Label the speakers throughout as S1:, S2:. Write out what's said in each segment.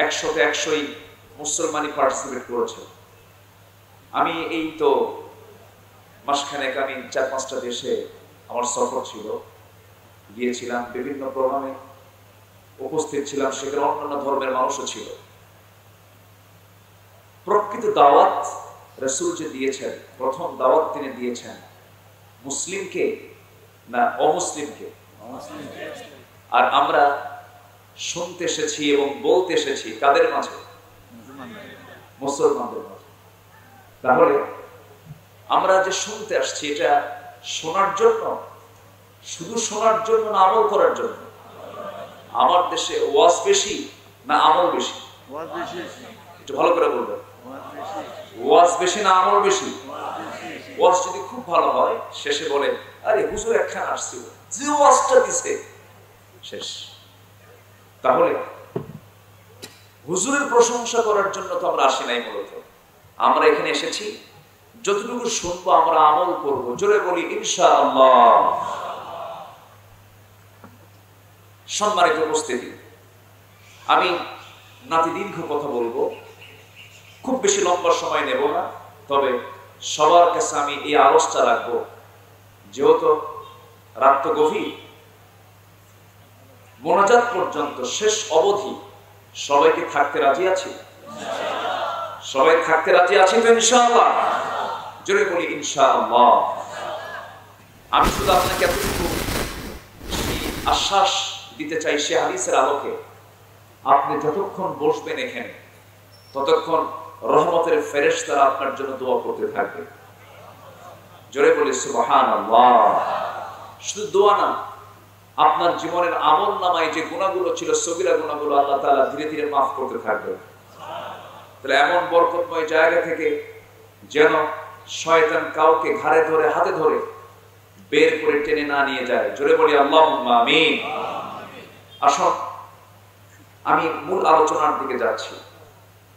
S1: 100-তে 100ই মুসলমানই পার্টিসিপেট করেছে। আমি এই তো মাসখানেক আমি 4-5টা দেশে আমার সফর ছিল, গিয়েছিলাম, বিভিন্ন প্রোগ্রামে উপস্থিত ছিলাম, সেখানে অন্যান্য ধর্মের মানুষও ছিল। প্রকৃত দাওয়াত রাসূল যে দিয়েছেন, প্রথম দাওয়াত তিনি দিয়েছেন মুসলিমকে না অমুসলিমকে? আর আমরা শুনতে এসেছি এবং বলতে এসেছি কাদের মাঝে? মুসলমানদের মাঝে। তাহলে আমরা যে শুনতে আসছি, এটা শোনার জন্য, শুধু শোনার জন্য না আমল করার জন্য? আমার দেশে ওয়াজ বেশি না আমল বেশি? একটু ভালো করে বলবেন, ওয়াজ বেশি না আমল বেশি? ওয়াজ যদি খুব ভালো হয়, শেষে বলে আরে হুজুর একখানা আসছিল, যে ওয়াজটা দিছে শেষ। তাহলে হুজুরের প্রশংসা করার জন্য তো আমরা আসি নাই মূলত। আমরা এখানে এসেছি যতটুকু শুনবো আমরা আমল করব। জোরে বলি ইনশাআল্লাহ। সম্মানিত উপস্থিতি, আমি নাতি দীর্ঘ কথা বলবো, খুব বেশি লম্বা সময় নেব না। তবে সবার কাছে আমি এই আলোচনা রাখবো, যেহেতু রাত তো গভীর, মোনাজাত পর্যন্ত শেষ অবধি সবাইকে থাকতে রাজি আছি? সবাই থাকতে রাজি আছি তো ইনশাআল্লাহ? জোরে বলি ইনশাআল্লাহ। আমি শুধু আপনাকে এতটুকু আশ্বাস দিতে চাই, সে হাদিসের আলোকে আপনি যতক্ষণ বসবেন এখানে, ততক্ষণ রহমতের ফেরেশতারা আপনার জন্য দোয়া করতে থাকবে। জোরে বলি সুবহানাল্লাহ। শুধু দোয়া না, আপনার জীবনের আমল নামায় যে গুনাহগুলো ছিল, সগীরা গুনাহগুলো আল্লাহ তাআলা ধীরে ধীরে মাফ করতে থাকবে। তাহলে এমন বরকতময় জায়গা থেকে যেন শয়তান কাউকে ঘাড়ে ধরে, হাতে ধরে বের করে টেনে না নিয়ে যায়। জোরে বলি আল্লাহুম্মা আমিন। আসুন, আমি মূল আলোচনার দিকে যাচ্ছি।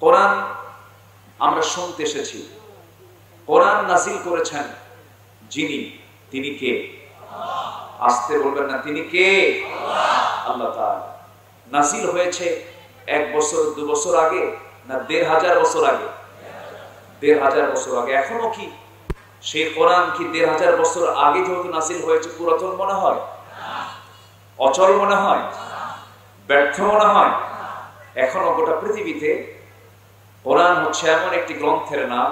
S1: কোরআন আমরা শুনতে এসেছি। কোরআন নাযিল করেছেন যিনি, তিনি কে? আসতে বলবেন না, তিনি কে? আল্লাহ তাআলা। নাযিল হয়েছে 1 বছর 2 বছর আগে না 1500 বছর আগে? 1500 বছর আগে। এখনো কি সেই কোরআন কি 1500 বছর আগে যেহেতু নাযিল হয়েছে পুরাতন মনে হয়? অচল মনে হয়? ব্যর্থ মনে হয়? এখনো গোটা পৃথিবীতে কোরআন হচ্ছে এমন একটি গ্রন্থের নাম,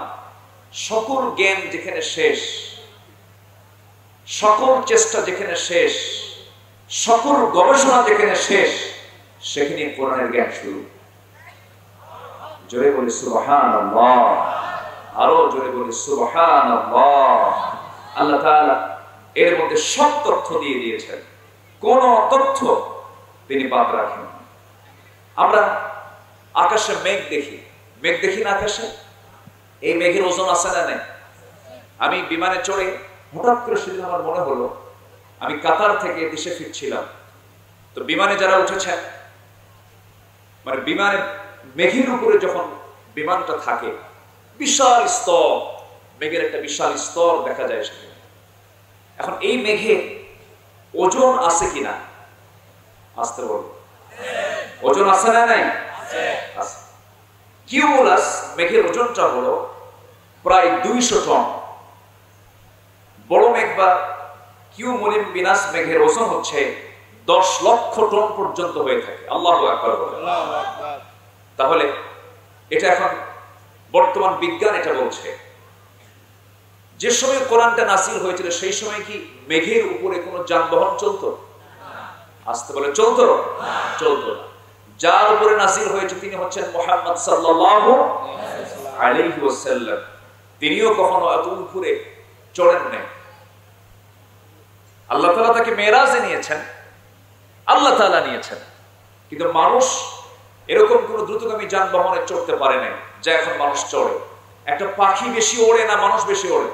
S1: সকল জ্ঞান যেখানে শেষ, সকল চেষ্টা যেখানে শেষ, সকল গবেষণা যেখানে শেষ, সেখানে কোরআনের জ্ঞান শুরু। জোরে বলি সুবহানাল্লাহ। আরো জোরে বলি সুবহানাল্লাহ। আল্লাহ তাআলা এর মধ্যে সব তথ্য দিয়ে দিয়েছেন, কোন তথ্য তিনি বাদ রাখেন। আমরা আকাশে মেঘ দেখি, মেঘ দেখি না আকাশে? এই মেঘের ওজন আছে না নাই? আমি বিমানে চড়ে হঠাৎ করে সেদিন আমার মনে হলো, আমি কাতার থেকে দেশে ফিরছিলাম, তো বিমানে যারা উঠেছেন, মানে বিমানে মেঘের উপরে যখন বিমানটা থাকে, বিশাল স্তর, মেঘের একটা বিশাল স্তর দেখা যায় সেখানে। এখন এই মেঘে ওজন আছে কিনা? আসতে বল, ওজন আছে না নাই? আছে। কিউমুলাস মেঘের ওজনটা হলো প্রায় 200 টন। বড় মেঘ বা কিউমুলিম্বিনাস মেঘের ওজন হচ্ছে 10 লক্ষ টন পর্যন্ত হয়ে থাকে। আল্লাহু আকবার বলেন। তাহলে এটা এখন বর্তমান বিজ্ঞান এটা বলছে। যে সময় কোরআনটা নাযিল হয়েছিল সেই সময় কি মেঘের উপরে কোনো যানবাহন চলতো? আসতে বলে চলতো? চলতো না। যার উপরে নাযিল হয়েছে তিনি হচ্ছেন মুহাম্মদ সাল্লাল্লাহু আলাইহি ওয়াসাল্লাম। তিনিও কখনো এত উপরে চড়েন নাই। আল্লাহ তাআলা তাকে মেরাজে নিয়েছেন, আল্লাহ তাআলা নিয়েছেন, কিন্তু মানুষ এরকম কোন দ্রুতগামী যানবাহনে চড়তে পারে নাই যা এখন মানুষ চড়ে। একটা পাখি বেশি ওড়ে না মানুষ বেশি ওড়ে?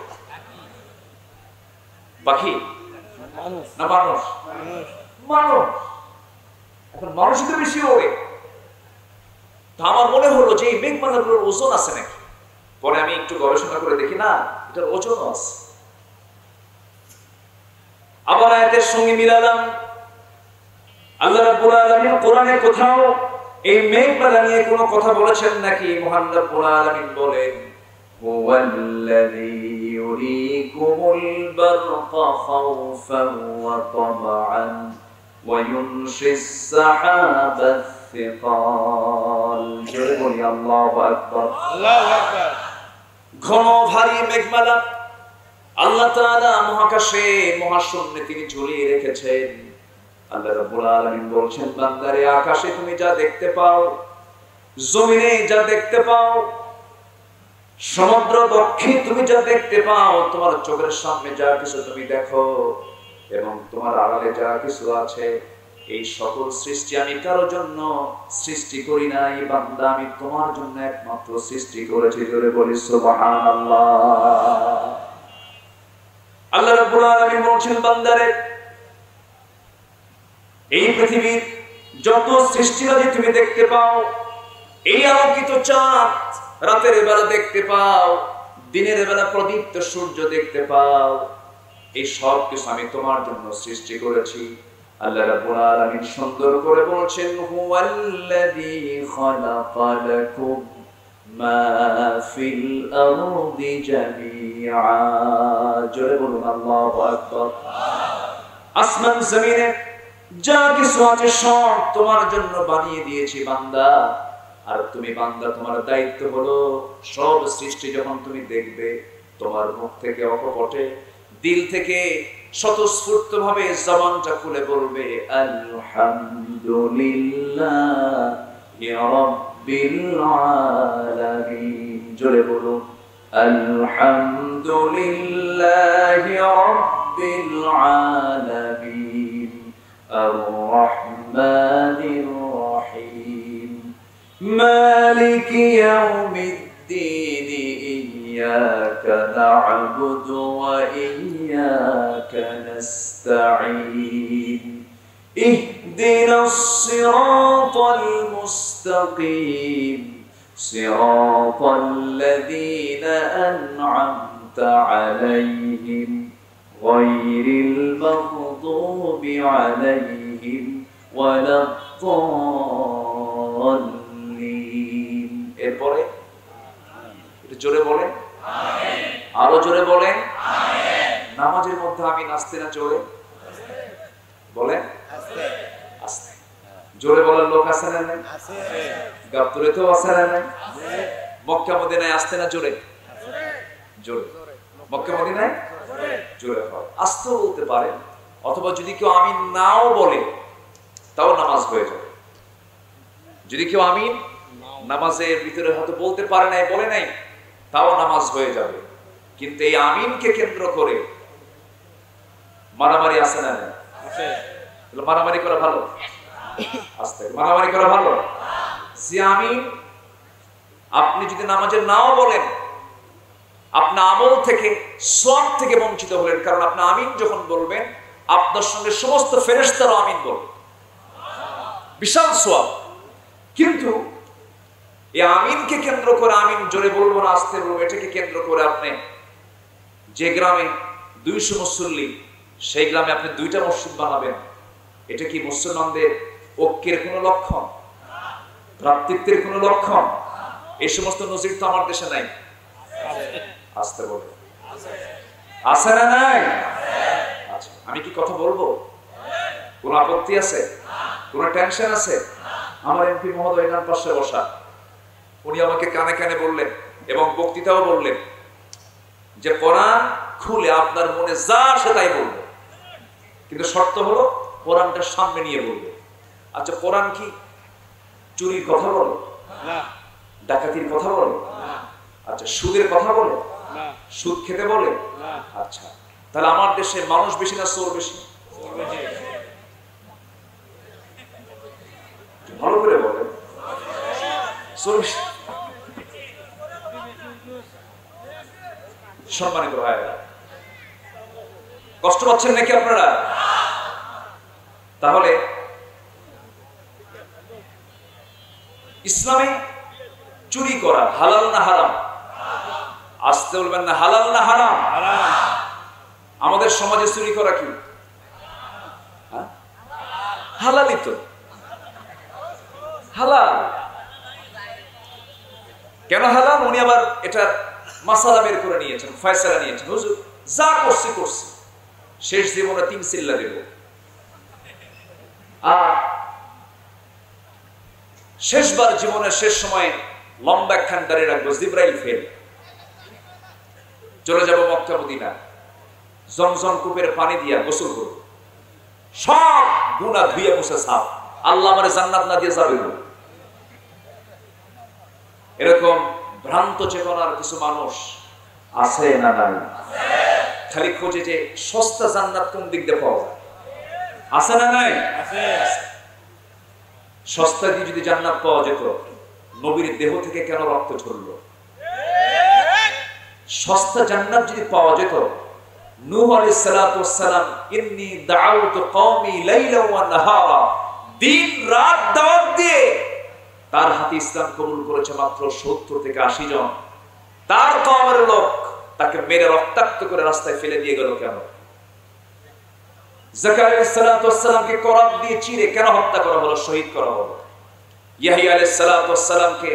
S1: পাখি না মানুষ? মানুষ। এখন মানুষই তো বেশি ওড়ে। তা আমার মনে হলো যে এই মেঘমালাগুলোর ওজন আছে নাকি। পরে আমি একটু গবেষণা করে দেখি, না, এটার ওজন আছে। আবার আয়াতের সঙ্গে মিলালাম, আল্লাহ রাব্বুল আলামিন কোরআনে কোথাও এই মেঘমালা নিয়ে কোনো কথা বলেছেন নাকি? মহান রব্বুল আলামিন বলেন হুয়াল্লাযী ইউরীকুমুল বারকা খাওফান ওয়া তামআন ওয়া ইউনশিস সাহাবাস সিকাল। জোরে বলি আল্লাহু আকবার। আল্লাহু আকবার। ঘন ভারী মেঘমালা আল্লাহ তাআলা মহাকাশে মহাশূন্যে তিনি ঝুলিয়ে রেখেছেন। আল্লাহ রাব্বুল আলামিন বলছেন বান্দারে আকাশে তুমি যা দেখতে পাও, জমিনে যা দেখতে পাও, সমুদ্র বক্ষে তুমি যা দেখতে পাও, তোমার চোখের সামনে যা কিছু তুমি দেখো এবং তোমার আড়ালে যা কিছু আছে, এই সকল সৃষ্টি আমি কারোর জন্য সৃষ্টি করি নাই বান্দা, আমি তোমার জন্য একমাত্র সৃষ্টি করেছি। জোরে বলি সুবহানাল্লাহ। আল্লাহ রাব্বুল আলামিন বলছেন বান্দারে এই পৃথিবীর যত সৃষ্টিরাজি তুমি দেখতে পাও, এই আলোকিত চাঁদ রাতের বেলা দেখতে পাও, দিনের বেলা প্রদীপ্ত সূর্য দেখতে পাও, এই সব কিছু আমি তোমার জন্য সৃষ্টি করেছি। আল্লাহ রাব্বুল আলামিন সুন্দর করে বলছেন হুয়াল্লাযী খালাকা লাকুম মা ফিল আরদি জামিআ। জোরে বলুন আল্লাহু আকবার। আসমান জমিনে যা কিছু আছে সব তোমার জন্য বানিয়ে দিয়েছি বান্দা। আর তুমি বান্দা, তোমার দায়িত্ব হলো সব সৃষ্টি যখন তুমি দেখবে, তোমার মুখ থেকে অকপটে দিল থেকে স্বতঃস্ফূর্ত ভাবে জবানটা খুলে বলবে আলহামদুলিল্লাহি রাব্বিল আলামিন। জোরে বলুন আলহামদুলিল্লাহি রাব্বিল আলামিন আর-রাহমানির রহিম মালিকি ইয়াউমিদ্দিন ইয়্যাকা না'বুদু ওয়া ইয়্যাকা নাস্তাঈন ইহদিনাস সিরাতাল মুস্তাকিম সিরাতাল লাযীনা আন'আমতা আলাইহিম গায়রিল মাগদুবি আলাইহিম ওয়ালাদ-দাল্লিন। এরপরে একটু জোরে বলেন আমিন। আরো জোরে বলেন আমিন। নামাজের মধ্যে আমিন আস্তে না জোরে বলেন? আস্তে আস্তে। জোরে বলার লোক আছে না নাই? আছে। গাবতুলেতেও আছে না নাই? আছে। মক্কা মদিনায় আস্তে না জোরে? জোরে। মক্কা মদিনায় জোরে হয়। আস্তেও বলতে পারেন, অথবা যদি কেউ আমিন নাও বলে তাও নামাজ হয়ে যাবে। যদি কেউ আমিন নামাজের ভিতরে হয়তো বলতে পারে নাই, বলে নাই, তাও নামাজ হয়ে যাবে। কিন্তু এই আমিনকে কেন্দ্র করে মারামারি আছে না? মারামারি করা ভালো? আস্তে মারামারি করা ভালো? যে আমিন আপনি যদি নামাজের নাও বলেন, আপনার আমল থেকে, সওয়াব থেকে বঞ্চিত হলেন। কারণ আপনি আমিন যখন বলবেন, আপনার সঙ্গে সমস্ত ফেরেশতারা আমিন বলবে, বিশাল সওয়াব। কিন্তু এই আমিনকে কেন্দ্র করে, আমিন জোরে বলবো না আস্তে বলবো, এটাকে কেন্দ্র করে আপনি যে গ্রামে 200 মুসল্লি, সেই গ্রামে আপনি 2টা মসজিদ বানাবেন, এটা কি মুসলমানদের ঐক্যের কোনো লক্ষণ? ভ্রাতৃত্বের কোনো লক্ষণ? এই সমস্ত নজির তো আমার দেশে নাই। আস্তে বলে আছে না নাই? আচ্ছা, আমি কি কথা বলবো? কোনো আপত্তি আছে? কোনো টেনশন আছে? আমার এমপি মহোদয় ডান পাশে বসা, উনি আমাকে কানে কানে বললেন এবং বক্তৃতাও বললেন যে কোরআন খুলে আপনার মনে যা আসে তাই বলবো, কিন্তু শর্ত হলো কোরআনটা সামনে নিয়ে বলবে। আচ্ছা, কোরআন কি চুরির কথা বলে? না। ডাকাতির কথা বলে? না। আচ্ছা, সুদের কথা বলে? না। সুদ খেতে বলে? না। আচ্ছা, তাহলে আমার দেশে মানুষ বেশি না চোর বেশি? ভালো করে বলেন। চোর বেশি। সম্মানিত ভাইরা, কষ্ট পাচ্ছেন নাকি আপনারা? তাহলে ইসলামে চুরি করা হালাল না হারাম? আসতে বলবেন না, হালাল না হারাম? আমাদের সমাজে চুরি করা কি হালালই তো। হালাল। কেন হালাল? উনি আবার এটার মাসালা বের করে নিয়েছেন, ফয়সালা নিয়েছেন। হুজুর যা করছি করছি, শেষ জীবনে 3 চিল্লা দেব, আর শেষবার জীবনের শেষ সময়ে লম্বা একখান দাঁড়িয়ে রাখবো, জিব্রাইল ফেল, চলে যাব মক্কা মদিনা, জমজম কূপের পানি দিয়া গোসল করব, সব গুনাহ ধুয়ে মুছে সাফ, আল্লাহ আমারে জান্নাত না দিয়ে যাবে না। এরকম ভ্রান্ত চেতনার কিছু মানুষ আছে না নাই? খালি খোঁজে যে সস্তা জান্নাত কোন দিক দিয়ে পাওয়া যায়, আছে না নাই? সস্তা দিয়ে যদি জান্নাত পাওয়া যেত, নবীর দেহ থেকে কেন রক্ত ঝরলো? সস্তা জান্নাত যদি পাওয়া যেত, নূহ আলাইহিস সালাতু ওয়াস সালাম ইন্নী দাআউতু কওমি লাইলা ওয়া নাহারা, দিন রাত দাওয়াত দিয়ে তার হাতে ইসলাম কবুল করেছে মাত্র 70 থেকে 80 জন। তার কওমের লোক তাকে মেরে রক্তাক্ত করে রাস্তায় ফেলে দিয়ে গেল কেন? যাকারিয়া আলাইহিস সালাতু ওয়াস সালামকে করাত দিয়ে চিরে কেন হত্যা করা হলো, শহীদ করা হলো? ইয়াহইয়া আলাইহিস সালাতু ওয়াস সালামকে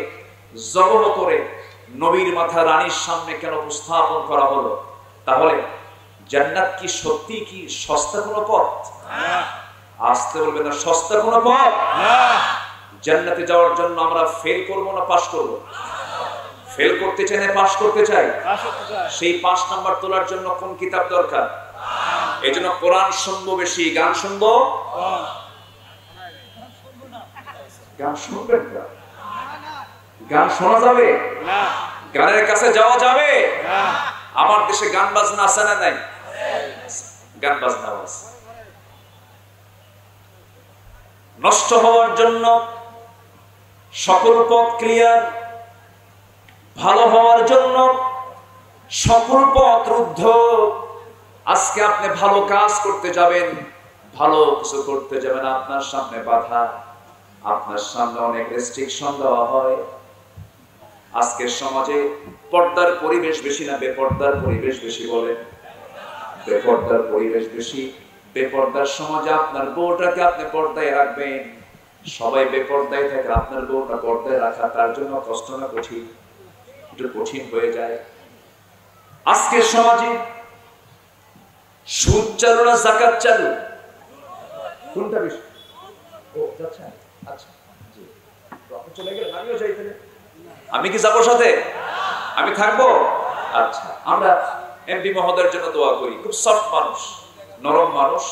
S1: জবহ করে নবীর মাথা রানীর সামনে কেন উপস্থাপন করা হলো? তাহলে জান্নাত কি সত্যি কি সস্তা কোনো পথ? আসতে বলবেন না, সস্তা কোনো পথ না। জান্নাতে যাওয়ার জন্য আমরা ফেল করব না পাস করব? ফেল করতে চাই না পাস করতে চাই? সেই 5 নাম্বার তোলার জন্য কোন কিতাব দরকার? এইজন্য কোরআন শুনবো বেশি, গান শুনবো গান শুনবেন না, গান শোনা যাবে না, গানের কাছে যাওয়া যাবে না। আমার দেশে গান বাজনা আছে না নাই? গান বাজনা আছে। নষ্ট হওয়ার জন্য সকল পথ ক্লিয়ার, ভালো হওয়ার জন্য সকল পথ রুদ্ধ। আজকে আপনি ভালো কাজ করতে যাবেন, ভালো কিছু করতে যাবেন, আপনার সামনে বাধা, আপনার সামনে অনেক রেস্ট্রিকশন দেওয়া হয়। আজকের সমাজে পর্দার পরিবেশ বেশি না বেপর্দার পরিবেশ বেশি? বলেন, বেপর্দার পরিবেশ বেশি। বেপর্দার সমাজে আপনার বউটাকে আপনি পর্দায় রাখবেন, সবাই বেপর্দায় থাকে, আপনার বউটা পর্দায় রাখা তার জন্য কষ্ট না কঠিন? একটু কঠিন হয়ে যায়। আজকের সমাজে সুদ চালু না যাকাত চালু? কোনটা বেশি? ও আচ্ছা আচ্ছা, জি আপনি চলে গেলেন, আমিও যাই তাহলে। আমি কি যাবো সাথে? আমি থাকবো? আচ্ছা, আমরা এমপি মহোদয়ের জন্য দোয়া করি, খুব সফট মানুষ, নরম মানুষ।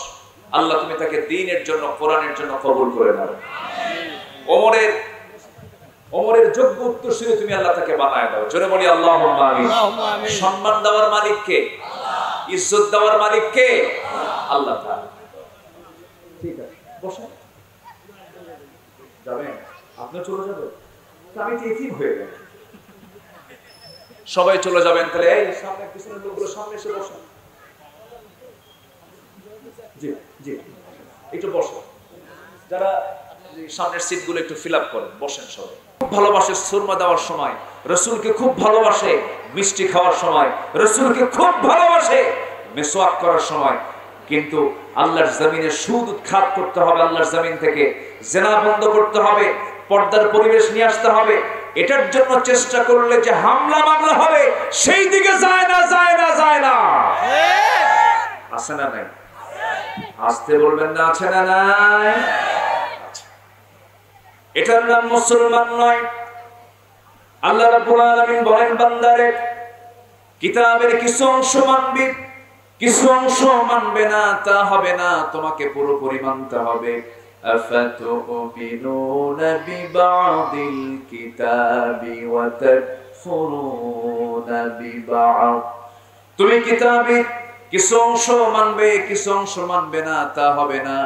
S1: আল্লাহ তুমি তাকে দ্বীনের জন্য, কোরআনের জন্য কবুল করে নাও। ওমরের যোগ্য উত্তরসূরি তুমি আল্লাহ তাকে বানায় দাও। জোরে বলি আল্লাহুম্মা আমিন। সম্মান দেওয়ার মালিক কে? ইজ্জত দেওয়ার মালিক কে? আল্লাহ তাআলা। ঠিক আছে, বসেন। যাবেন? আপনি চলে যাবেন? আমি তো এতিম হয়ে গেল। সবাই চলে যাবেন, তাহলে এই সামনে পিছনের লোকগুলো সামনে এসে বসেন। জি জি, একটু বসেন। যারা সামনের সিটগুলো একটু ফিল আপ করেন, বসেন সবাই। খুব ভালোবাসে সুরমা দেওয়ার সময়, রাসূলকে খুব ভালোবাসে মিষ্টি খাওয়ার সময়, রাসূলকে খুব ভালোবাসে মিসওয়াক করার সময়। কিন্তু আল্লাহর জমিনে সুদ উৎখাত করতে হবে, আল্লাহর জমিন থেকে জিনা বন্ধ করতে হবে, পর্দার পরিবেশ নিয়ে আসতে হবে। এটার জন্য চেষ্টা করলে যে হামলা মামলা হবে, সেই দিকে যায় না, যায় না, যায় না। আছে না নাই? আসতে বলবেন না, আছে না নাই? এটার নাম মুসলমান নয়। আল্লাহ রাব্বুল আলামিন বলেন, বান্দারে কিতাবের কিছু অংশ মানবে, কিছু অংশ মানবে না, তা হবে না, তোমাকে পুরোপুরি মানতে হবে। আফাতুমিনুনা বিবাদিল কিতাবি ওয়া তাকফুরুনা বিবাদ। তুমি কিতাবের কিছু অংশ মানবে, কিছু অংশ মানবে না, তা হবে না,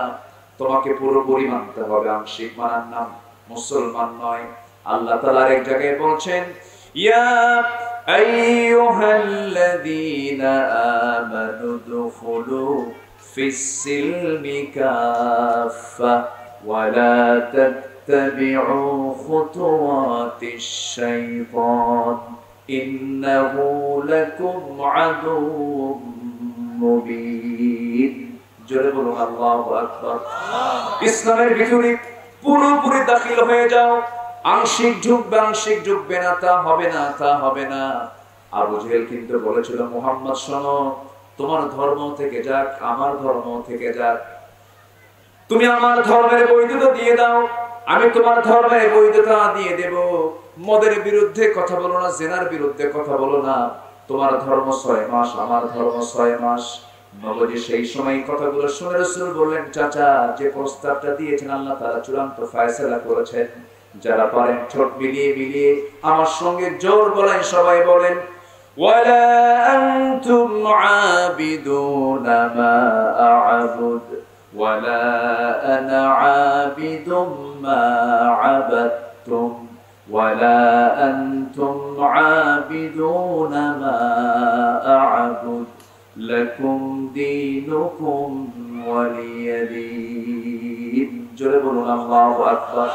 S1: তোমাকে পুরোপুরি মানতে হবে। আংশিক মানার নাম মুসলমান নয়। আল্লাহ তাআলা এক জায়গায় বলছেন, ইয়া আইয়ুহাল্লাযীনা আমানু দুখুলু ফিস-সিলমি কাফা ওয়া লা তাত্তাবিউ খুতুওয়াতিশ শাইতান ইন্নাহু লাকুম আদুউম মুবিন। জোরে বলুন আল্লাহু আকবার। ইসলামের ভিতরে পুরোপুরি দাখিল হয়ে যাও, আংশিক ঢুকবে না, তা হবে না। আবু জেহেল কিন্তু বলেছিল, মুহাম্মদ শোনো, তোমার ধর্ম থেকে যাক, আমার ধর্ম থেকে যাক, তুমি আমার ধর্মের বৈধতা দিয়ে দাও, আমি তোমার ধর্মের বৈধতা দিয়ে দেব। মদের বিরুদ্ধে কথা বলো না, জেনার বিরুদ্ধে কথা বলো না, তোমার ধর্ম 6 মাস, আমার ধর্ম 6 মাস। নবী সেই সময় কথাগুলো শুনে রাসূল বললেন, চাচা, যে প্রস্তাবটা দিয়েছেন আল্লাহ তাআলা চূড়ান্ত ফয়সালা করেছেন। যারা পারেন ঠোঁট মিলিয়ে আমার সঙ্গে জোর গলায় সবাই বলেন, ওয়ালা আনতুম আবিদুনা মা আ'বুদ ওয়ালা আনা আবিদুম মা আবাদতুম ওয়ালা আনতুম আবিদুনা মা আ'বুদ লাকুম দীনুকুম ওয়ালিয়া দীন। জোরে বলুন আল্লাহু আকবার।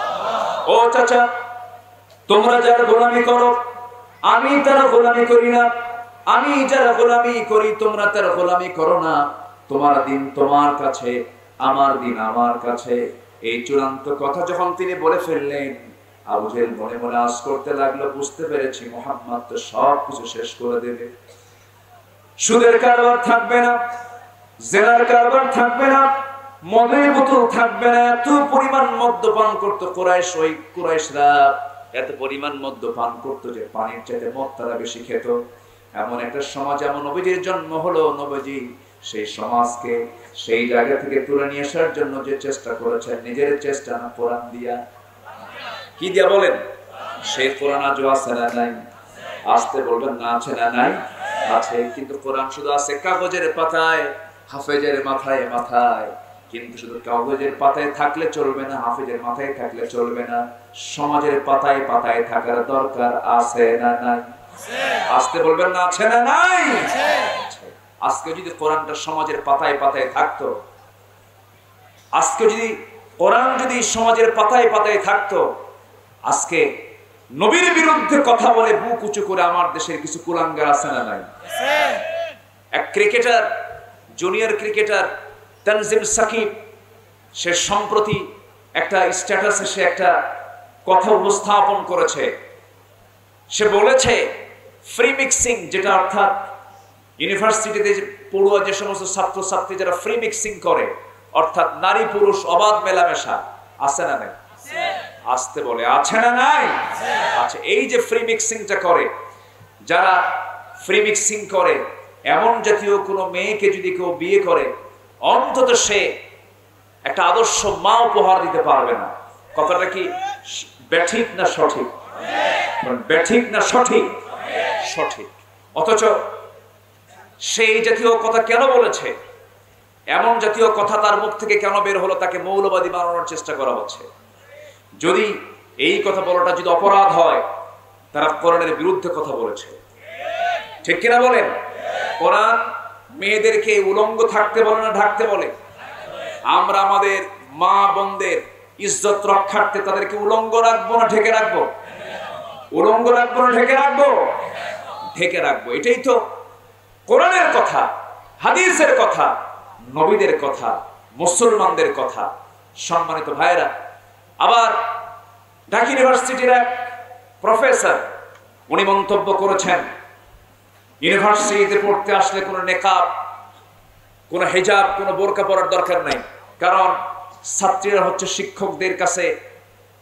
S1: ও চাচা, তোমরা যারা গোলামি করো, আমি তার গোলামি করি না, আমি যারা গোলামি করি তোমরা তার গোলামি করো না। তোমার দিন তোমার কাছে, আমার দিন আমার কাছে। এই চূড়ান্ত কথা যখন তিনি বলে ফেললেন, আবু জেহেল মনে মনে আশ করতে লাগলো, বুঝতে পেরেছি মুহাম্মদ তো সব কিছু শেষ করে দেবে। সুদের কারবার থাকবে না, জেনার কারবার থাকবে না, মদের বোতল থাকবে না। এত পরিমাণ মদ্যপান করতো কুরাইশরা, এত পরিমাণ মদ্যপান করতো যে পানির চাইতে মদ তারা বেশি খেত। এমন একটা সমাজ, এমন নবীজির জন্ম হলো, নবীজি সেই সমাজকে সেই জায়গা থেকে তুলে নিয়ে আসার জন্য যে চেষ্টা করেছেন, নিজের চেষ্টা না, কোরআন দিয়া। কি দিয়া বলেন? সেই কোরআন আজও আছে না নাই? আসতে বলবেন না, আছে না নাই? আছে। কিন্তু কোরআন শুধু আছে কাগজের পাতায়, হাফেজের মাথায় মাথায়। কিন্তু শুধু কাগজের পাতায় থাকলে চলবে না, হাফেজের মাথায় থাকলে চলবে না, সমাজের পাতায় পাতায় থাকার দরকার আছে না নাই? আসতে বলবেন না, আছে না নাই? আজকে যদি কোরআনটা সমাজের পাতায় পাতায় থাকতো, আজকে যদি কোরআন যদি সমাজের পাতায় পাতায় থাকতো, আজকে নবীর বিরুদ্ধে কথা বলে বুক উঁচু করে আমার দেশের কিছু কুলাঙ্গার আছে না নাই? এক cricketer, junior cricketer Tanzim Sakib, সে সম্প্রতি একটা স্ট্যাটাসে সে একটা কথা উপস্থাপন করেছে। সে বলেছে ফ্রি মিক্সিং, যেটা অর্থাৎ ইউনিভার্সিটিতে পড়ুয়া যে সমস্ত ছাত্রছাত্রী যারা ফ্রি মিক্সিং করে, অর্থাৎ নারী পুরুষ অবাধ মেলামেশা, আছে না নাই? আসতে বলে, আছে না নাই? আচ্ছা, এই যে ফ্রি মিক্সিংটা করে, যারা ফ্রি মিক্সিং করে, এমন জাতীয় কোনো মেয়েকে যদি কেউ বিয়ে করে, অন্তত সে একটা আদর্শ মা উপহার দিতে পারবে না। কথাটা কি ব্যাঠিক না সঠিক? ব্যাঠিক না সঠিক? সঠিক। অথচ সেই জাতীয় কথা কেন বলেছে? এমন জাতীয় কথা তার মুখ থেকে কেন বের হলো? তাকে মৌলবাদী বানানোর চেষ্টা করা হচ্ছে। যদি এই কথা বলাটা যদি অপরাধ হয়, তারা কোরআনের বিরুদ্ধে কথা বলেছে। ঠিক কিনা বলেন? কোরআন মেয়েদেরকে উলঙ্গ থাকতে বলে না, ঢাকতে বলে। আমরা আমাদের মা বোনদের ইজ্জত রক্ষার্থে তাদেরকে উলঙ্গ রাখবো না ঢেকে রাখবো? উলঙ্গ রাখবো না ঢেকে রাখবো? ঢেকে রাখবো। এটাই তো কোরআনের কথা, হাদিসের কথা, নবীদের কথা, মুসলমানদের কথা। সম্মানিত ভাইরা, আবার ঢাকা ইউনিভার্সিটির এক প্রফেসর, উনি মন্তব্য করেছেন, ইউনিভার্সিটিতে পড়তে আসলে কোনো নেকাব, কোনো হিজাব, কোনো বোরকা পরার দরকার নাই। কারণ ছাত্রীরা হচ্ছে শিক্ষকদের কাছে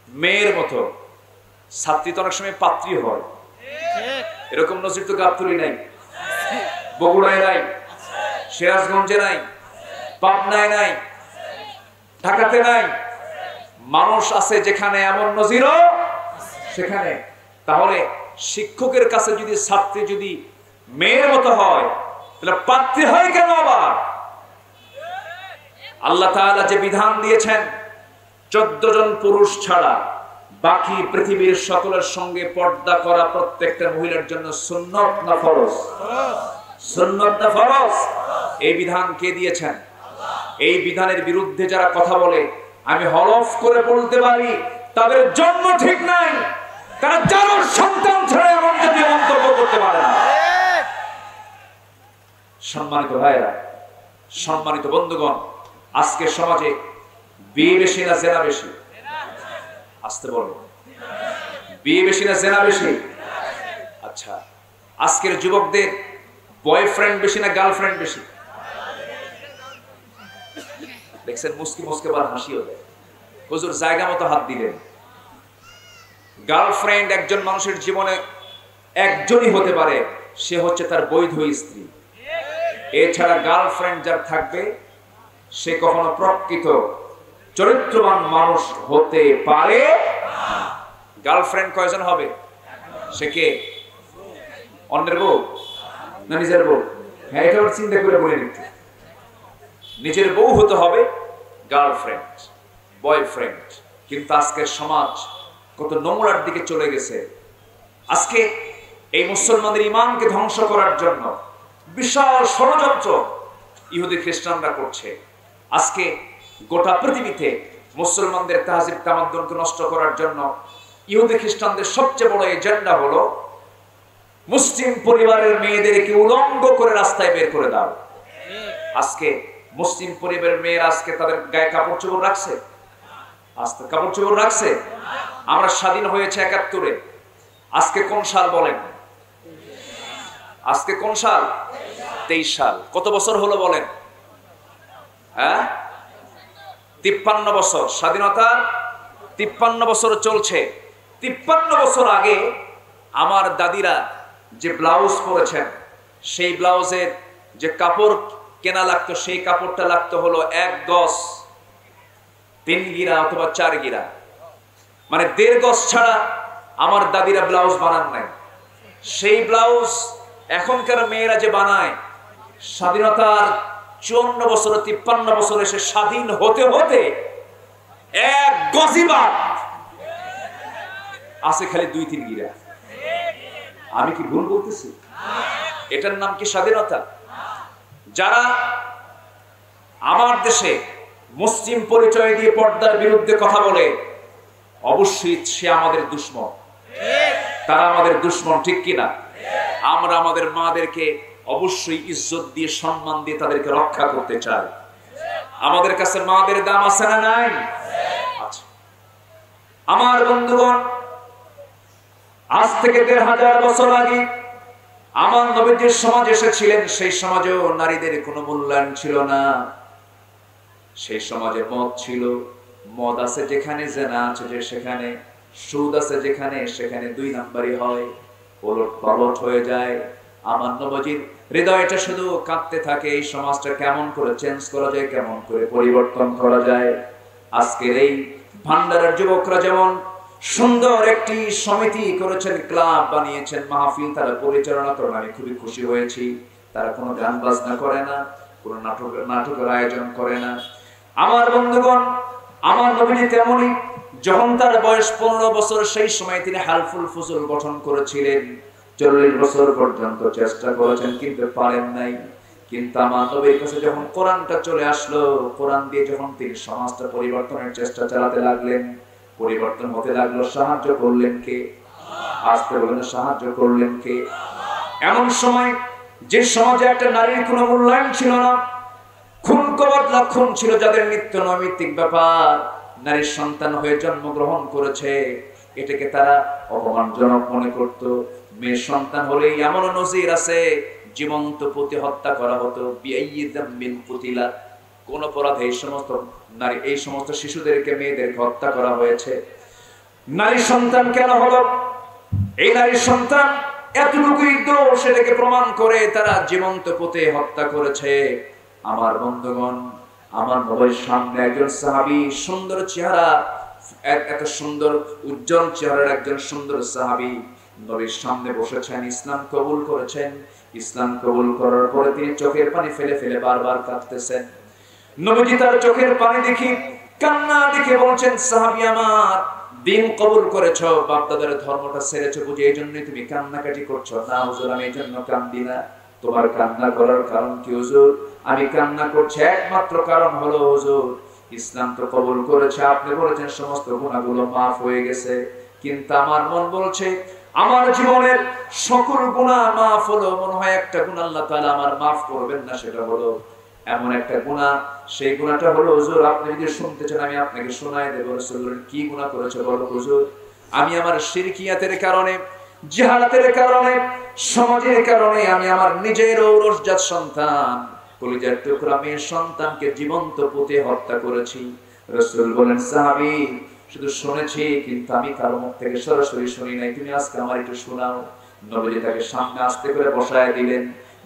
S1: মেয়ের মতো। ছাত্রী তো অনেক সময় পাত্রী হয়। এরকম নজির তো গাবতলী নাই, বগুড়ায় নাই, সিরাজগঞ্জে নাই, পাবনায় নাই, ঢাকাতে নাই। মানুষ আছে যেখানে এমন নজিরও সেখানে। তাহলে শিক্ষকের কাছে যদি ছাত্রী যদি মেয়ের মতো হয়, তাহলে পাত্রী হয় কেন? আবার আল্লাহ তাআলা যে বিধান দিয়েছেন, 14 জন পুরুষ ছাড়া বাকি পৃথিবীর সকলের সঙ্গে পর্দা করা প্রত্যেকটা মহিলার জন্য সুন্নত না ফরজ? সুন্নত না ফরজ? এই বিধান কে দিয়েছেন? এই বিধানের বিরুদ্ধে যারা কথা বলে, আমি হলফ করে বলতে পারি তাদের জন্ম ঠিক নাই। তারা যার সন্তান ছাড়া এমন জাতীয় মন্তব্য করতে পারে না। সম্মানিত ভাইরা, সম্মানিত বন্ধুগণ, আজকে সমাজে বিয়ে বেশি না জেনা বেশি? আসতে বলো, বিয়ে বেশি না জেনা বেশি? আচ্ছা, আজকের যুবকদের বয়ফ্রেন্ড বেশি না গার্লফ্রেন্ড বেশি? দেখছেন মুস্কি মুস্কে বার হাসিও দেয়। হুজুর জায়গা মতো হাত দিলেন। গার্লফ্রেন্ড একজন মানুষের জীবনে একজনই হতে পারে, সে হচ্ছে তার বৈধ স্ত্রী। এছাড়া গার্লফ্রেন্ড যার থাকবে সে কখনো প্রকৃত চরিত্রবান মানুষ হতে পারে। গার্লফ্রেন্ড কয়জন হবে? সে কে? অন্যের বউ না নিজের বউ? হ্যাঁ, এটা চিন্তা করে বলে নিতে। নিজের বউ হতে হবে গার্লফ্রেন্ড, বয়ফ্রেন্ড। কিন্তু আজকের সমাজ কত নোংরার দিকে চলে গেছে। আজকে এই মুসলমানদের ঈমানকে ধ্বংস করার জন্য বিশাল ষড়যন্ত্র ইহুদি খ্রিস্টানরা করছে। আজকে গোটা পৃথিবীতে মুসলমানদের তাহজিব তামাদ্দুনকে নষ্ট করার জন্য ইহুদি খ্রিস্টানদের সবচেয়ে বড় এজেন্ডা হলো মুসলিম পরিবারের মেয়েদেরকে উলঙ্গ করে রাস্তায় বের করে দাও। আজকে মুসলিম পরিবারের মেয়েরা আজকে তাদের গায়ে কাপড় চোপড় রাখছে? আজকে কাপড় চোপড় রাখছে? আমরা স্বাধীন হয়েছে ৭১-এ। আজকে কোন সাল বলেন? আজকে কোন সাল? ২৩ সাল। কত বছর হলো বলেন? হ্যাঁ, ৫৩ বছর। স্বাধীনতার ৫৩ বছর চলছে। ৫৩ বছর আগে আমার দাদিরা যে ব্লাউজ পরেছেন, সেই ব্লাউজের যে কাপড় কেনা লাগতো, সেই কাপড়টা লাগতো হলো ১ গজ ৩ গিরা অথবা ৪ গিরা, মানে ১.৫ গজ ছাড়া আমার দাদিরা ব্লাউজ বানান নাই। সেই ব্লাউজ এখনকার মেয়েরা যে বানায়, স্বাধীনতার ৫৪ বছর ৫৩ বছর এসে স্বাধীন হতে হতে ১ গজই বাদ আছে, খালি ২-৩ গিরা। আমি কি ভুল বলতেছি? এটার নাম কি স্বাধীনতা? যারা আমার দেশে মুসলিম পরিচয় দিয়ে পর্দার বিরুদ্ধে কথা বলে, অবশ্যই সে আমাদের দুশমন। তারা আমাদের দুশমন, ঠিক কিনা? আমরা আমাদের মাদেরকে অবশ্যই ইজ্জত দিয়ে, সম্মান দিয়ে তাদেরকে রক্ষা করতে চাই। আমাদের কাছে মাদের দাম আছে না নাই? আচ্ছা আমার বন্ধুগণ, আজ থেকে ১৫০০ বছর আগে আমার নবীজির সমাজ এসেছিলেন, সেই সমাজেও নারীদের কোনো মূল্যায়ন ছিল না। সেই সমাজে মদ ছিল, মদ আছে যেখানে, জেনা আছে যে সেখানে, সুদ আছে যেখানে, সেখানে ২ নাম্বারই হয়, ওলট পালট হয়ে যায়। আমার নবীজির হৃদয়টা শুধু কাঁদতে থাকে, এই সমাজটা কেমন করে চেঞ্জ করা যায়, কেমন করে পরিবর্তন করা যায়। আজকের এই ভান্ডারের যুবকরা যেমন সুন্দর একটি সমিতি করেছেন, ক্লাব বানিয়েছেন, মাহফিল তারা পরিচালনা করেন, আমি খুবই খুশি হয়েছি। তারা কোনো গান বাজনা করে না, কোনো নাটকের আয়োজন করে না। আমার বন্ধুগণ, আমার নবীজি তেমনই, যখন তার বয়স ১৫ বছর, সেই সময় তিনি হালফুল ফুজুল গঠন করেছিলেন। ৪০ বছর পর্যন্ত চেষ্টা করেছেন কিন্তু পারেন নাই। কিন্তু আমার নবীর কাছে যখন কোরআনটা চলে আসলো, কোরআন দিয়ে যখন তিনি সমাজটা পরিবর্তনের চেষ্টা চালাতে লাগলেন, পরিবর্তন হতে লাগলো। সাহায্য করলেন কে? আসতে বলেন, সাহায্য করলেন কে? এমন সময় যে সমাজে একটা নারীর কোনো মূল্যায়ন ছিল না, খুন কবাদলা খুন ছিল, যাদের নিত্য নৈমিত্তিক ব্যাপার, নারীর সন্তান হয়ে জন্মগ্রহণ করেছে, এটাকে তারা অপমানজনক মনে করত। মেয়ের সন্তান হলেই এমন নজির আছে, জীবন্ত পুঁতে হত্যা করা হতো। কোন অপরাধে এই সমস্ত নারী, এই সমস্ত শিশুদেরকে, মেয়েদেরকে হত্যা করা হয়েছে। নারী সন্তান কেন হলো? এই নারী সন্তান এতটুকুই দোষ, সেটাকে প্রমাণ করে তারা জীবন্ত পুঁতে হত্যা করেছে। আমার বন্ধুগণ, আমার নবীর সামনে একজন সাহাবী, সুন্দর চেহারা, এত সুন্দর উজ্জ্বল চেহারার একজন সুন্দর সাহাবী নবীর সামনে বসেছেন, ইসলাম কবুল করেছেন। ইসলাম কবুল করার পরে তিনি চোখের পানি ফেলে ফেলে বারবার কাঁদতেছেন। নবীজি তার চোখের পানি দেখি, কান্না দেখে বলছেন, সাহাবী আমার, দিন কবুল করেছো, বাপ-দাদার ধর্মটা ছেড়েছো বুঝে এই জন্যই তুমি কান্নাকাটি করছো? না হুজুর, আমি এই জন্য কান্দি না। তোমার কান্না করার কারণ কি হুজুর? আমি কান্না করছি একমাত্র কারণ হলো হুজুর, ইসলাম তো কবুল করেছে, আপনি বলেছেন সমস্ত গুনাহগুলো মাফ হয়ে গেছে, কিন্তু আমার মন বলছে আমার জীবনের সকল গুনাহ মাফ হলো, মনে হয় একটা গুনাহ আল্লাহ তাআলা আমার মাফ করবেন না, সেটা হলো এমন একটা গুনাহ, সেই গুনাহটা হলো হুজুর আপনি যদি শুনতে চান আমি আপনাকে শোনায় দেব। রাসূল বললেন কি গুনাহ করেছো বলো হুজুর। আমি আমার শিরকিয়াতের কারণে, জাহালাতের কারণে, সমাজের কারণে আমি আমার নিজের ঔরসজাত সন্তান, কলিজার টুকরা মেয়ের সন্তানকে জীবন্ত পুঁতে হত্যা করেছি। রাসূল বলেন সাহাবী শুধু শুনেছি কিন্তু আমি কারো মুখ থেকে সরাসরি শুনি নাই, তুমি আজকে আমার একটু শোনাও। নবীজি তাকে সামনে আস্তে করে বসায় দিলেন,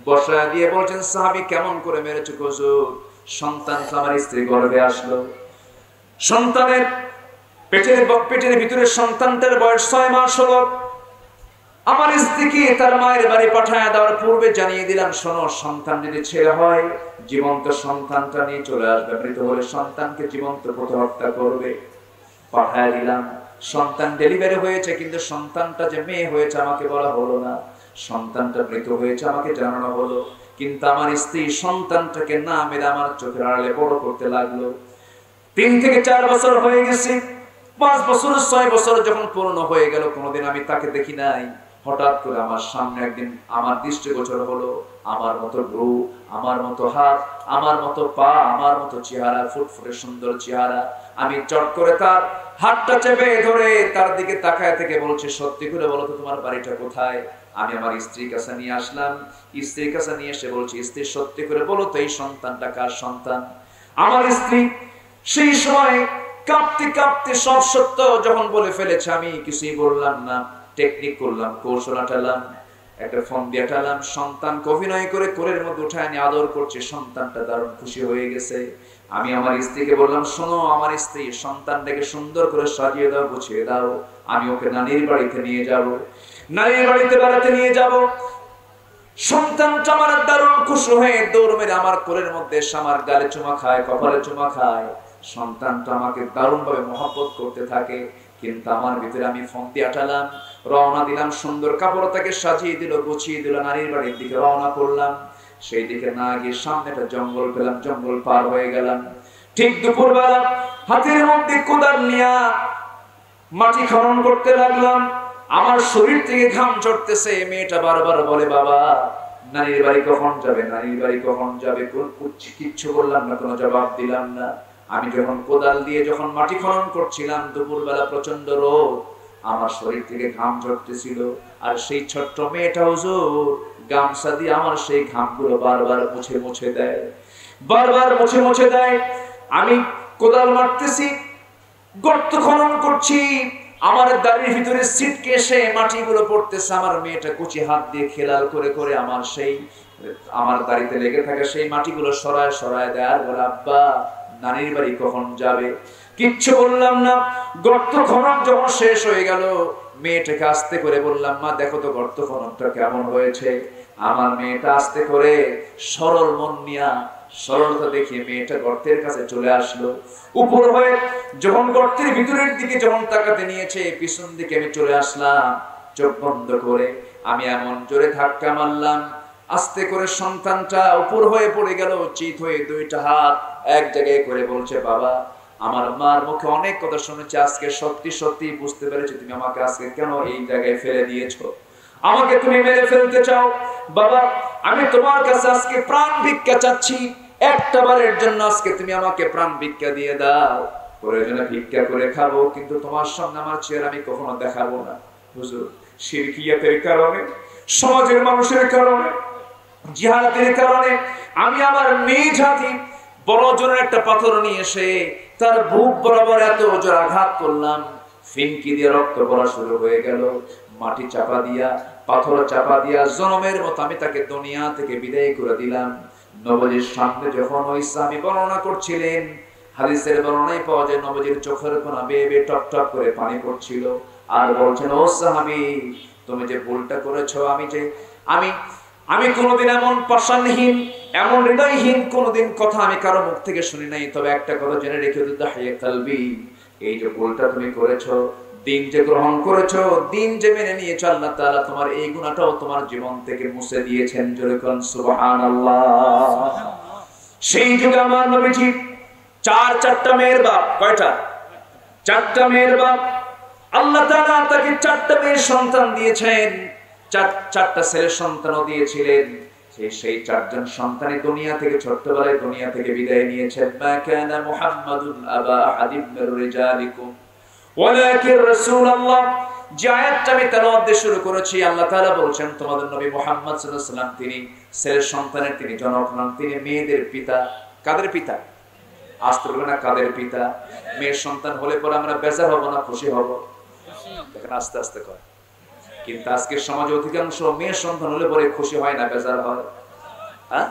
S1: বসায় দিয়ে বলছেন সাহাবী কেমন করে মেরেছো হুজুর। সন্তান আমার স্ত্রী গর্ভে আসলো, সন্তানের পেটের ভিতরে সন্তানটার বয়স 6 মাস হলো। আমার স্ত্রীকে তার মায়ের বাড়ি পাঠায় দেওয়ার পূর্বে জানিয়ে দিলাম শোনো সন্তান যদি ছেলে হয় জীবন্ত সন্তানটা নিয়ে চলে আসবে, মৃত হলে সন্তানকে জীবন্ত পুঁতে হত্যা করবে। পাঠায় দিলাম, সন্তান ডেলিভারি হয়েছে কিন্তু সন্তানটা যে মেয়ে হয়েছে আমাকে বলা হলো না, সন্তানটা মৃত হয়েছে আমাকে জানানো হলো। কিন্তু আমার স্ত্রী সন্তানটাকে না মেরে আমার চোখের আড়ালে বড় করতে লাগলো। 3 থেকে 4 বছর হয়ে গেছে, 5 বছর 6 বছর যখন পূর্ণ হয়ে গেল কোনোদিন আমি তাকে দেখি নাই। হঠাৎ করে আমার সামনে একদিন আমার দৃষ্টিগোচর হলো, আমার মতো রূপ, আমার মতো হাত, আমার মতো পা, আমার মতো চেহারা, ফুটফুটে সুন্দর চেহারা। আমি চট করে তার হাতটা চেপে ধরে তার দিকে তাকায় থেকে বলছি সত্যি করে বলো তো তোমার বাড়িটা কোথায়। আমি আমার স্ত্রীর কাছে নিয়ে আসলাম, স্ত্রীর কাছে নিয়ে এসে বলছি স্ত্রী সত্যি করে বলো তো এই সন্তানটা কার সন্তান। আমার স্ত্রী সেই সময় কাঁপতে কাঁপতে সব সত্য যখন বলে ফেলেছে আমি কিছুই বললাম না, টেকনিক করলাম, কৌশল আটালাম, একটা ফোন দিয়ে আটালাম। সন্তানকে অভিনয় করে কোলের মধ্যে উঠায় নিয়ে আদর করছে, সন্তানটা দারুণ খুশি হয়ে গেছে। আমি আমার স্ত্রীকে বললাম শোনো আমার স্ত্রী সন্তানটাকে সুন্দর করে সাজিয়ে দাও, গুছিয়ে দাও, আমি ওকে নানির বাড়িতে নিয়ে যাব, নানির বাড়িতে বেড়াতে নিয়ে যাব। সন্তানটা আমার দারুণ খুশি হয়ে দৌড় মেরে আমার কোলের মধ্যে এসে আমার গালে চুমা খায়, কপালে চুমা খায়। সন্তানটা আমাকে দারুণ ভাবে মহব্বত করতে থাকে। কিন্তু আমার ভিতরে আমি ফোন দিয়ে আটালাম, রওনা দিলাম, সুন্দর কাপড় তাকে সাজিয়ে দিল, গুছিয়ে দিল, নারীর বাড়ির দিকে রওনা করলাম। সেই দিকে না গিয়ে সামনে একটা জঙ্গল পেলাম, জঙ্গল পার হয়ে গেলাম। ঠিক দুপুরবেলা হাতের মধ্যে কোদাল নিয়ে মাটি খনন করতে লাগলাম। আমার শরীর থেকে ঘাম ঝরতেছে। মেয়েটা বারবার বলে বাবা নানির বাড়ি কখন যাবে, নানির বাড়ি কখন যাবে। কিচ্ছু বললাম না, কোনো জবাব দিলাম না। আমি যখন কোদাল দিয়ে যখন মাটি খনন করছিলাম দুপুরবেলা প্রচন্ড রোদ, আমার শরীর থেকে ঘাম ঝরতেছিল। আর সেই ছোট্ট মেয়েটা হুজুর গামছা দিয়ে আমার সেই ঘামগুলো বারবার মুছে মুছে দেয়, বারবার মুছে মুছে দেয়। আমি কোদাল মারতেছি, গর্ত খনন করছি, আমার দাড়ির ভিতরে ছিটকে এসে মাটিগুলো পড়তেছে। আমার মেয়েটা কুচি হাত দিয়ে খেলাল করে করে আমার দাড়িতে লেগে থাকে সেই মাটিগুলো সরায় সরায় দেয় আর বলে আব্বা নানির বাড়ি কখন যাবে। কিচ্ছু বললাম না। গর্ত খনন যখন শেষ হয়ে গেল মেয়েটাকে আস্তে করে বললাম মা দেখো তো গর্ত খননটা কেমন হয়েছে। আমার মেয়েটা আস্তে করে সরল মন নিয়া সরলতা দেখিয়ে মেয়েটা গর্তের কাছে চলে আসলো। উপর হয়ে যখন গর্তের ভিতরের দিকে যখন তাকাতে নিয়েছে পিছন দিকে আমি চলে আসলাম। চোখ বন্ধ করে আমি এমন জোরে ধাক্কা মারলাম আস্তে করে সন্তানটা উপর হয়ে পড়ে গেল, চিত হয়ে দুইটা হাত এক জায়গায় করে বলছে বাবা আমার মার মুখে অনেক কথা শুনেছি, আজকে সত্যি সত্যি বুঝতে পেরেছি তুমি আমাকে আজকে কেন এই জায়গায় ফেলে দিয়েছো, আমাকে তুমি মেরে ফেলতে চাও। বাবা আমি তোমার কাছে আজকে প্রাণ ভিক্ষা চাচ্ছি, একটা বারের জন্য আজকে তুমি আমাকে প্রাণ ভিক্ষা দিয়ে দাও, প্রয়োজনে ভিক্ষা করে খাবো কিন্তু তোমার সামনে আমার চেহারা আমি কখনো দেখাবো না। হুজুর শিরকিয়াতের কারণে, সমাজের মানুষের কারণে, জিহাদের কারণে আমি আমার মেয়ে জাতি বড় জোরের একটা পাথর নিয়ে এসে তার বুক বরাবর এত জোর আঘাত করলাম, ফিনকি দিয়ে রক্ত পড়া শুরু হয়ে গেল। মাটি চাপা দিয়া পাথর চাপা দিয়া জনমের মতো আমি তাকে দুনিয়া থেকে বিদায় করে দিলাম। নবীর সামনে যখন ওই সাহাবী বর্ণনা করছিলেন, হাদিসের বর্ণনায় পাওয়া যায় নবীর চোখের কোনা বেয়ে বেয়ে টপ টপ করে পানি পড়ছিল আর বলছেন ও সাহাবী তুমি যে ভুলটা করেছো, আমি কোনোদিন এমন পাষাণহীন এমন হৃদয়হীন কোনোদিন কথা আমি কারো মুখ থেকে শুনি নাই। তবে একটা কথা জেনে রেখে দিতে হাইয়া কালবি, এই যে ভুলটা তুমি করেছো, দিন যে গ্রহণ করেছো, দিন যে মেনে নিয়েছো, আল্লাহ তাআলা তোমার এই গুনাহটাও তোমার জীবন থেকে মুছে দিয়েছেন। জোরে কোন সুবহানাল্লাহ। সেই যুগে আমার নবীজি চারটা মেয়ের বাপ, কয়টা? 4টা মেয়ের বাপ। আল্লাহ তাআলা তাকে 4টা মেয়ের সন্তান দিয়েছেন, 4টা ছেলের সন্তানও দিয়েছিলেন। সেই চারজন সন্তানই দুনিয়া থেকে ছোট্টবেলায় দুনিয়া থেকে বিদায় নিয়েছেন। মা কানা মুহাম্মাদুন আবা আহাদিম মির রিজালিকুম ওয়ালাকিন রাসূলুল্লাহ। যে আয়াতটা আমি তেলাওয়াত দিয়ে শুরু করেছি, আল্লাহ তাআলা বলছেন তোমাদের নবী মুহাম্মদ সাল্লাল্লাহু আলাইহি ওয়াসাল্লাম তিনি ছেলের সন্তানের তিনি জনক নন, তিনি মেয়েদের পিতা। কাদের পিতা? আসতে বলবে না কাদের পিতা। মেয়ের সন্তান হলে পরে আমরা বেজার হব না খুশি হব? দেখেন আস্তে আস্তে কয়। কিন্তু আজকের সমাজে অধিকাংশ মেয়ের সন্তান হলে পরে খুশি হয় না বেজার হয়। হ্যাঁ,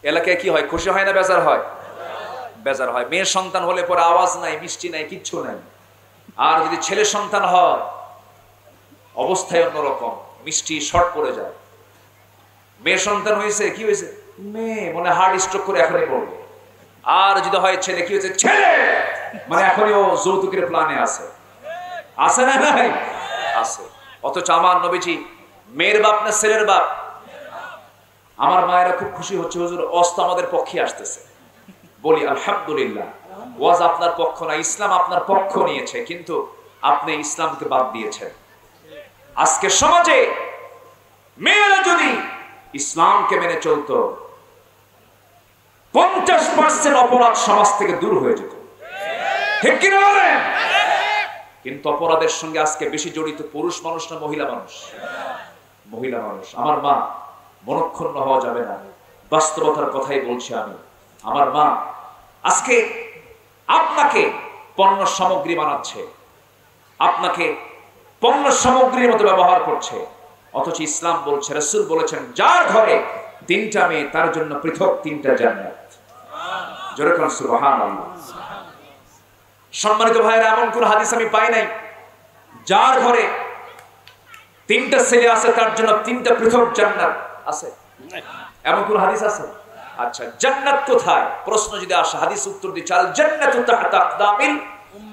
S1: এলাকায় কি হয়? খুশি হয় না বেজার হয়? বেজার হয়। মেয়ের সন্তান হলে পরে আওয়াজ নাই, মিষ্টি নাই, কিচ্ছু নাই। আর যদি ছেলে সন্তান হয় অবস্থায় অন্যরকম, মিষ্টি শর্ট পড়ে যায়। মেয়ের সন্তান হয়েছে, কি হয়েছে? মেয়ে মানে হার্ট স্ট্রোক করে এখনই পড়বে। আর যদি হয় ছেলে, কি হয়েছে? ছেলে মানে এখনই ও যৌতুকের প্ল্যানে আছে। আছে না নাই? আছে। অথচ আমার নবীজি মেয়ের বাপ না ছেলের বাপ? আমার মায়েরা খুব খুশি হচ্ছে, হুজুর অস্ত আমাদের পক্ষে আসতেছে। বলি আলহামদুলিল্লাহ, ওয়াজ আপনার পক্ষ না, ইসলাম আপনার পক্ষ নিয়েছে, কিন্তু আপনি ইসলামকে বাদ দিয়েছেন। আজকে সমাজে মেয়েরা যদি ইসলামকে মেনে চলতো 50% অপরাধ সমাজ থেকে দূর হয়ে যেত। ঠিক কিনা বলেন? কিন্তু অপরাধের সঙ্গে আজকে বেশি জড়িত পুরুষ মানুষ না মহিলা মানুষ? মহিলা মানুষ। আমার মা, মনক্ষুণ্ণ হওয়া যাবে না, বাস্তবতার কথাই বলছি আমি। আমার মা আজকে আপনাকে পণ্য সামগ্রী বানাচ্ছে, আপনাকে পণ্য সামগ্রীর মতো ব্যবহার করছে, অথচ ইসলাম বলছে, রাসূল বলেছেন, যার ঘরে 3টা মেয়ে তার জন্য পৃথক 3টা জান্নাত। জোরে কোন সুবহানাল্লাহ। সম্মানিত ভাইরা, এমন কোন হাদিস আমি পাই নাই যার ঘরে 3টা ছেলে আছে তার জন্য 3টা পৃথক জান্নাত আছে। এমন কোন হাদিস আছে? আচ্ছা, জান্নাত কোথায়? প্রশ্ন যদি আসে, হাদিস উত্তর দিচ্ছে, আল জান্নাতু তাহতা আকদামিল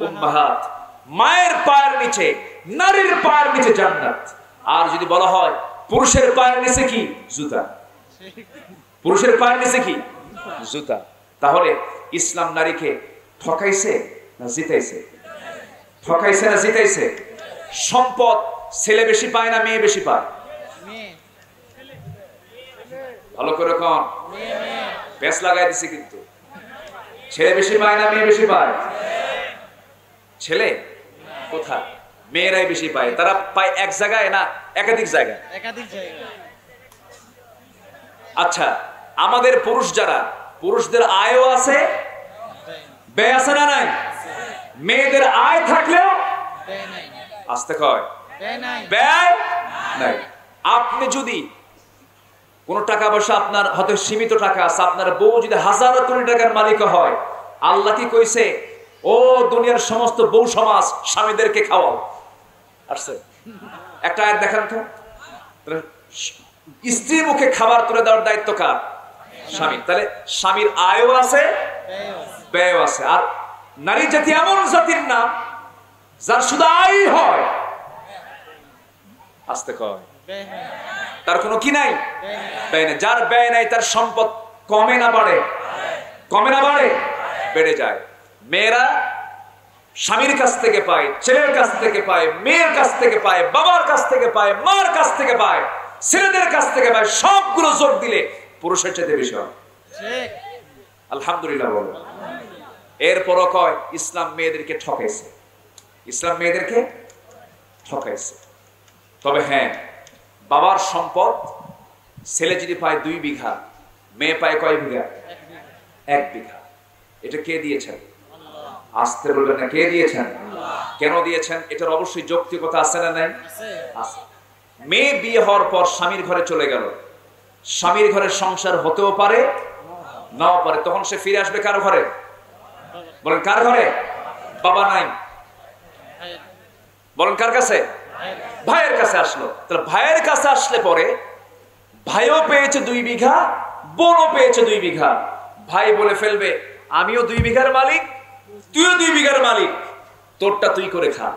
S1: উম্মাহাত। মায়ের পায়ের নিচে, নারীর পায়ের নিচে জান্নাত। আর যদি বলা হয় পুরুষের পায়ের নিচে কি? জুতা। পুরুষের পায়ের নিচে কি? জুতা। তাহলে ইসলাম নারীকে ঠকাইছে না জিতাইছে? ঠকাইছে না জিতাইছে? সম্পদ ছেলে বেশি পায় না মেয়ে বেশি পায়? ভালো করে কোন পেস লাগাই দিছে, কিন্তু ছেলে বেশি পায় না মেয়ে বেশি পায়? ছেলে কোথায়? মেয়েরাই বেশি পায়। তারা পায় এক জায়গায় না একাধিক জায়গায়? একাধিক জায়গায়। আচ্ছা, আমাদের পুরুষ যারা, পুরুষদের আয়ও আছে, ব্যয় আছে না নাই? মেয়েদের আয় থাকলেও আসতে কয় ব্যয় নাই। আপনি যদি কোন টাকা পয়সা আপনার হয়তো সীমিত টাকা আছে, আপনার বউ যদি হাজারো কোটি টাকার মালিক হয়, আল্লাহ কি কইছে, ও দুনিয়ার সমস্ত বউ সমাজ স্বামীদেরকে খাওয়াও? আসছে? একটা আয়াত দেখান তো। স্ত্রীর মুখে খাবার তুলে দেওয়ার দায়িত্ব কার? স্বামী। তাহলে স্বামীর আয়ও আছে, ব্যয় আছে। আর নারী জাতি এমন জাতির নাম যার শুধু আয় হয়, আসতে কয় তার কোনো কি নাই? ব্যয় নাই। যার ব্যয় নাই তার সম্পদ কমে না বাড়ে? কমে না বাড়ে? বেড়ে যায়। মেয়েরা স্বামীর কাছ থেকে পায়, ছেলের কাছ থেকে পায়, মেয়ের কাছ থেকে পায়, বাবার কাছ থেকে পায়, মার কাছ থেকে পায়, ছেলেদের কাছ থেকে পায়। সবগুলো যোগ দিলে পুরুষের চাইতে বেশি হয়। আলহামদুলিল্লাহ বলো। এরপরও কয় ইসলাম মেয়েদেরকে ঠকাইছে, ইসলাম মেয়েদেরকে ঠকাইছে। তবে হ্যাঁ, বাবার সম্পদ ছেলে যদি পায় 2 বিঘা, মেয়ে পায় কয় বিঘা? 1 বিঘা। এটা কে দিয়েছেন? আসতে বলবেন না, কে দিয়েছেন? কেন দিয়েছেন? এটার অবশ্যই যৌক্তিকতা আছে না নাই? আছে। মেয়ে বিয়ে হওয়ার পর স্বামীর ঘরে চলে গেল, স্বামীর ঘরে সংসার হতেও পারে নাও পারে, তখন সে ফিরে আসবে কার ঘরে? বলেন কার ঘরে? বাবা নাই, বলেন কার কাছে? ভাইয়ের কাছে আসলো। তাহলে ভাইয়ের কাছে আসলে পরে ভাইও পেয়েছে 2 বিঘা, বোনও পেয়েছে 2 বিঘা। ভাই বলে ফেলবে, আমিও 2 বিঘার মালিক, তুইও 2 বিঘার মালিক, তোরটা তুই করে খা।